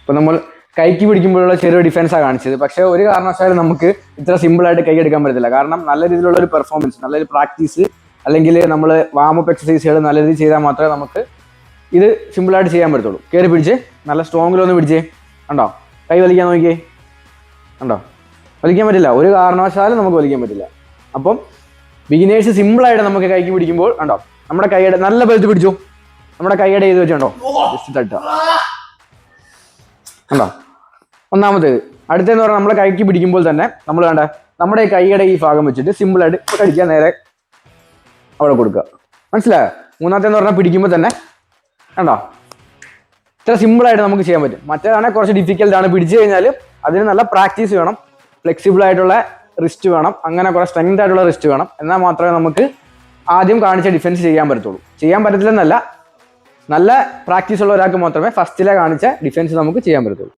ഇപ്പൊ നമ്മൾ കൈക്ക് പിടിക്കുമ്പോഴുള്ള ചെറിയ ഡിഫൻസാണ് കാണിച്ചത്. പക്ഷെ ഒരു കാരണവശാലും നമുക്ക് ഇത്ര സിമ്പിളായിട്ട് കൈ എടുക്കാൻ പറ്റത്തില്ല. കാരണം നല്ല രീതിയിലുള്ള ഒരു പെർഫോമൻസ്, നല്ലൊരു പ്രാക്ടീസ്, അല്ലെങ്കിൽ നമ്മൾ വാമപ്പ് എക്സസൈസുകൾ നല്ല രീതിയിൽ ചെയ്താൽ മാത്രമേ നമുക്ക് ഇത് സിമ്പിളായിട്ട് ചെയ്യാൻ പറ്റത്തുള്ളൂ. കയറി പിടിച്ച് നല്ല സ്ട്രോങ്ങിലൊന്ന് പിടിച്ചേ. കണ്ടോ, കൈ വലിക്കാൻ നോക്കിയേ. കണ്ടോ, വലിക്കാൻ പറ്റില്ല, ഒരു കാരണവശാലും നമുക്ക് വലിക്കാൻ പറ്റില്ല. അപ്പം ബിഗിനേഴ്സ് സിമ്പിളായിട്ട് നമുക്ക് കൈക്ക് പിടിക്കുമ്പോൾ കണ്ടോ, നമ്മുടെ കൈയുടെ നല്ല ബലത്ത് പിടിച്ചു, നമ്മുടെ കൈയുടെ ചെയ്ത് വെച്ചുണ്ടോ, ജസ്റ്റ് തട്ടുക. കണ്ടോ, ഒന്നാമത്തേത്. അടുത്തെന്ന് പറഞ്ഞാൽ നമ്മളെ കൈക്ക് പിടിക്കുമ്പോൾ തന്നെ നമ്മൾ കണ്ട നമ്മുടെ കൈയുടെ ഈ ഭാഗം വെച്ചിട്ട് സിമ്പിളായിട്ട് കടിക്കാൻ നേരെ അവിടെ കൊടുക്കുക. മനസ്സിലായോ? മൂന്നാമത്തേന്ന് പറഞ്ഞാൽ പിടിക്കുമ്പോൾ തന്നെ കണ്ടോ, ഇത്ര സിമ്പിളായിട്ട് നമുക്ക് ചെയ്യാൻ പറ്റും. മറ്റേതാണെങ്കിൽ കുറച്ച് ഡിഫിക്കൽട്ടാണ്. പിടിച്ചു കഴിഞ്ഞാൽ അതിന് നല്ല പ്രാക്ടീസ് വേണം, ഫ്ലെക്സിബിൾ ആയിട്ടുള്ള റിസ്റ്റ് വേണം, അങ്ങനെ കുറേ സ്ട്രെങ്ത് ആയിട്ടുള്ള റിസ്റ്റ് വേണം. എന്നാൽ മാത്രമേ നമുക്ക് ആദ്യം കാണിച്ച ഡിഫൻസ് ചെയ്യാൻ പറ്റത്തുള്ളൂ. ചെയ്യാൻ പറ്റത്തില്ലെന്നല്ല, നല്ല പ്രാക്ടീസ് ഉള്ള ഒരാൾക്ക് മാത്രമേ ഫസ്റ്റിലെ കാണിച്ച ഡിഫൻസ് നമുക്ക് ചെയ്യാൻ പറ്റത്തുള്ളൂ.